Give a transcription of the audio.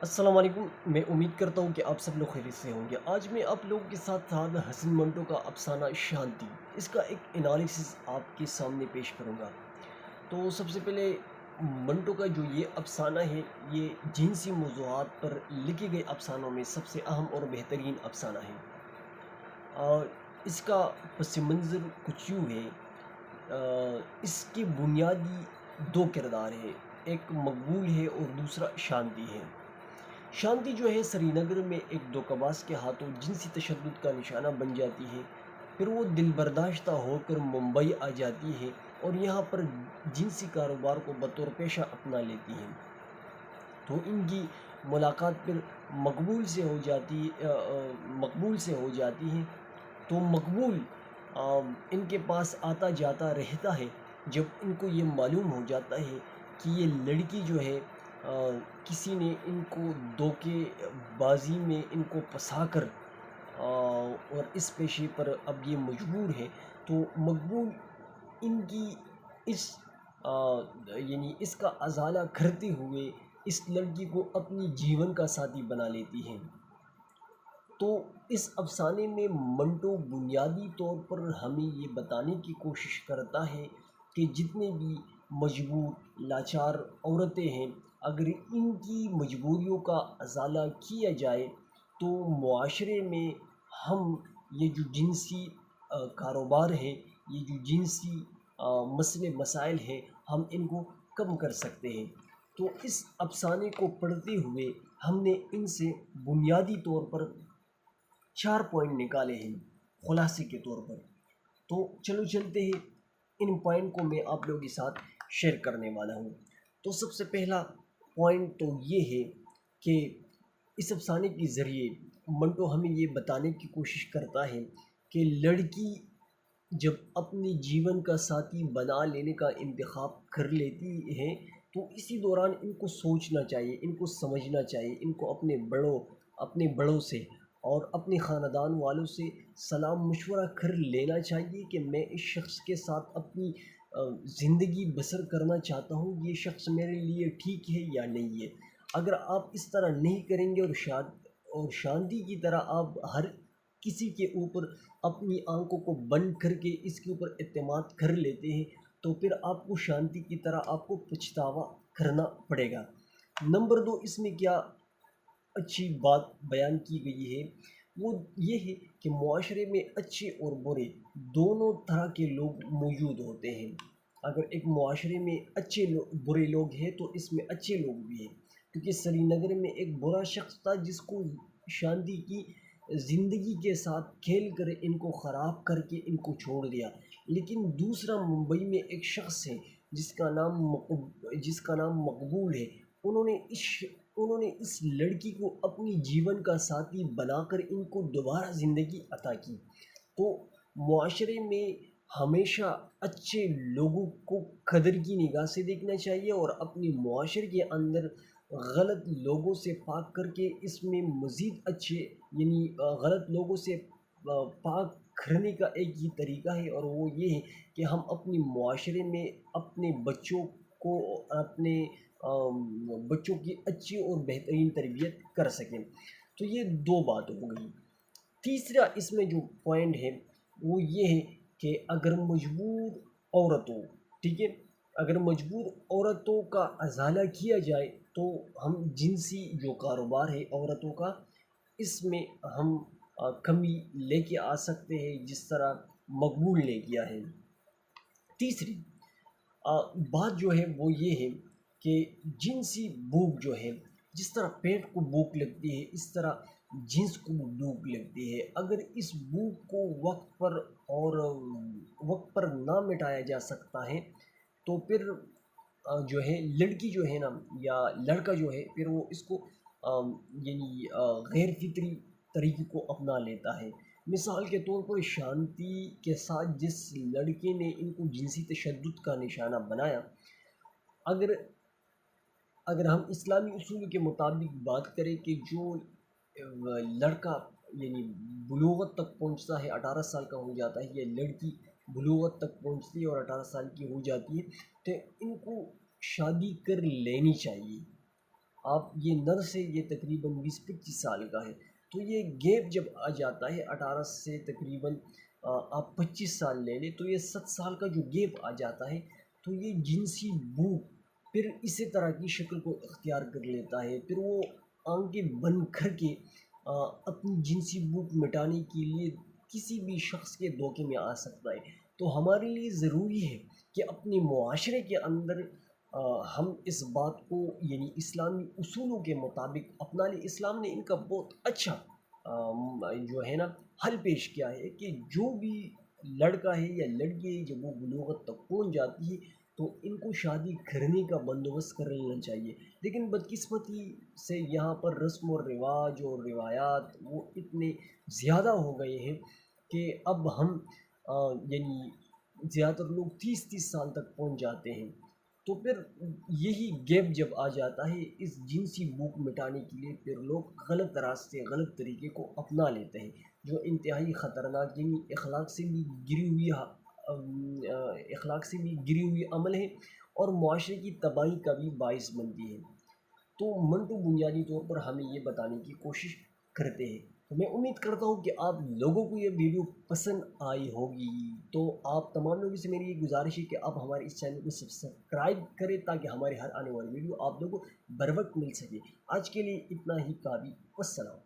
السلام علیکم۔ میں امید کرتا ہوں کہ آپ سب لوگ خیریت سے ہوں گے۔ آج میں آپ لوگوں کے ساتھ حسن منٹو کا افسانہ شانتی، اس کا ایک انالیسس آپ کے سامنے پیش کروں گا۔ تو سب سے پہلے منٹو کا جو یہ افسانہ ہے، یہ جنسی موضوعات پر لکھے گئے افسانوں میں سب سے اہم اور بہترین افسانہ ہے۔ اور اس کا پس منظر کچھ یوں ہے۔ اس کی بنیادی دو کردار ہے، ایک مقبول ہے اور دوسرا شانتی ہے۔ شانتی جو ہے سری نگر میں ایک دھوکہ کے ہاتھوں جنسی تشدد کا نشانہ بن جاتی ہے، پھر وہ دل برداشتہ ہو کر ممبئی آ جاتی ہے اور یہاں پر جنسی کاروبار کو بطور پیشہ اپنا لیتی ہے۔ تو ان کی ملاقات پھر مقبول سے ہو جاتی ہے۔ تو مقبول ان کے پاس آتا جاتا رہتا ہے۔ جب ان کو یہ معلوم ہو جاتا ہے کہ یہ لڑکی جو ہے کسی نے ان کو دھوکے بازی میں ان کو پھنسا کر اور اس پیشے پر اب یہ مجبور ہے، تو مقبول ان کی اس یعنی اس کا ازالہ کرتے ہوئے اس لڑکی کو اپنی جیون کا ساتھی بنا لیتی ہیں۔ تو اس افسانے میں منٹو بنیادی طور پر ہمیں یہ بتانے کی کوشش کرتا ہے کہ جتنے بھی مجبور لاچار عورتیں ہیں، اگر ان کی مجبوریوں کا ازالہ کیا جائے تو معاشرے میں ہم یہ جو جنسی کاروبار ہے، یہ جو جنسی مسئلے مسائل ہیں، ہم ان کو کم کر سکتے ہیں۔ تو اس افسانے کو پڑھتے ہوئے ہم نے ان سے بنیادی طور پر 4 پوائنٹ نکالے ہیں خلاصے کے طور پر۔ تو چلو چلتے ہیں، ان پوائنٹ کو میں آپ لوگوں کے ساتھ شیئر کرنے والا ہوں۔ تو سب سے پہلا پوائنٹ تو یہ ہے کہ اس افسانے کے ذریعے منٹو ہمیں یہ بتانے کی کوشش کرتا ہے کہ لڑکی جب اپنی جیون کا ساتھی بنا لینے کا انتخاب کر لیتی ہے تو اسی دوران ان کو سوچنا چاہیے، ان کو سمجھنا چاہیے، ان کو اپنے بڑوں سے اور اپنے خاندان والوں سے سلام مشورہ کر لینا چاہیے کہ میں اس شخص کے ساتھ اپنی زندگی بسر کرنا چاہتا ہوں، یہ شخص میرے لیے ٹھیک ہے یا نہیں ہے۔ اگر آپ اس طرح نہیں کریں گے اور شانتی کی طرح آپ ہر کسی کے اوپر اپنی آنکھوں کو بند کر کے اس کے اوپر اعتماد کر لیتے ہیں تو پھر آپ کو شانتی کی طرح آپ کو پچھتاوا کرنا پڑے گا۔ نمبر 2، اس میں کیا اچھی بات بیان کی گئی ہے وہ یہ ہے کہ معاشرے میں اچھے اور برے دونوں طرح کے لوگ موجود ہوتے ہیں۔ اگر ایک معاشرے میں برے لوگ ہیں تو اس میں اچھے لوگ بھی ہیں، کیونکہ سری نگر میں ایک برا شخص تھا جس کو شانتی کی زندگی کے ساتھ کھیل کر ان کو خراب کر کے ان کو چھوڑ دیا، لیکن دوسرا ممبئی میں ایک شخص ہے جس کا نام مقبول ہے۔ انہوں نے اس لڑکی کو اپنی جیون کا ساتھی بنا کر ان کو دوبارہ زندگی عطا کی۔ تو معاشرے میں ہمیشہ اچھے لوگوں کو قدر کی نگاہ سے دیکھنا چاہیے اور اپنے معاشرے کے اندر غلط لوگوں سے پاک کر کے اس میں مزید اچھے یعنی غلط لوگوں سے پاک کرنے کا ایک ہی طریقہ ہے، اور وہ یہ ہے کہ ہم اپنے معاشرے میں اپنے بچوں کی اچھی اور بہترین تربیت کر سکیں۔ تو یہ 2 بات ہو گئی۔ تیسرا اس میں جو پوائنٹ ہے وہ یہ ہے کہ اگر مجبور عورتوں ٹھیک ہے اگر مجبور عورتوں کا ازالہ کیا جائے تو ہم جنسی جو کاروبار ہے عورتوں کا، اس میں ہم کمی لے کے آ سکتے ہیں جس طرح مقبول نے کیا ہے۔ تیسری بات جو ہے وہ یہ ہے کہ جنسی بھوک جو ہے، جس طرح پیٹ کو بھوک لگتی ہے اس طرح جنس کو بھوک لگتی ہے۔ اگر اس بھوک کو وقت پر نہ مٹایا جا سکتا ہے تو پھر جو ہے لڑکی جو ہے نا یا لڑکا جو ہے پھر وہ اس کو یعنی غیر فطری طریقے کو اپنا لیتا ہے۔ مثال کے طور پر شانتی کے ساتھ جس لڑکے نے ان کو جنسی تشدد کا نشانہ بنایا، اگر ہم اسلامی اصول کے مطابق بات کریں کہ جو لڑکا یعنی بلوغت تک پہنچتا ہے، 18 سال کا ہو جاتا ہے، یا لڑکی بلوغت تک پہنچتی ہے اور 18 سال کی ہو جاتی ہے، تو ان کو شادی کر لینی چاہیے۔ آپ یہ نر سے یہ تقریباً 20-25 سال کا ہے، تو یہ گیپ جب آ جاتا ہے 18 سے تقریباً آپ 25 سال لے لیں، تو یہ 7 سال کا جو گیپ آ جاتا ہے، تو یہ جنسی بو پھر اسی طرح کی شکل کو اختیار کر لیتا ہے، پھر وہ آنکھیں بند کر کے اپنی جنسی بھوک مٹانے کے لیے کسی بھی شخص کے دھوکے میں آ سکتا ہے۔ تو ہمارے لیے ضروری ہے کہ اپنے معاشرے کے اندر ہم اس بات کو یعنی اسلامی اصولوں کے مطابق اپنا لیں۔ اسلام نے ان کا بہت اچھا جو ہے نا حل پیش کیا ہے کہ جو بھی لڑکا ہے یا لڑکی ہے جب وہ بلوغت تک پہنچ جاتی ہے تو ان کو شادی کرنے کا بندوبست کر لینا چاہیے، لیکن بدقسمتی سے یہاں پر رسم و رواج اور روایات وہ اتنے زیادہ ہو گئے ہیں کہ اب ہم یعنی زیادہ تر لوگ 30-30 سال تک پہنچ جاتے ہیں، تو پھر یہی گیپ جب آ جاتا ہے اس جنسی بھوک مٹانے کے لیے پھر لوگ غلط راستے غلط طریقے کو اپنا لیتے ہیں، جو انتہائی خطرناک یعنی اخلاق سے بھی گری ہوئی عمل ہے اور معاشرے کی تباہی کا بھی باعث بنتی ہے۔ تو منٹو بنیادی طور پر ہمیں یہ بتانے کی کوشش کرتے ہیں، تو میں امید کرتا ہوں کہ آپ لوگوں کو یہ ویڈیو پسند آئی ہوگی، تو آپ تمام لوگوں سے میری یہ گزارش ہے کہ آپ ہمارے اس چینل کو سبسکرائب کریں تاکہ ہماری ہر آنے والی ویڈیو آپ لوگوں کو بر وقت مل سکے۔ آج کے لیے اتنا ہی کافی، والسلام۔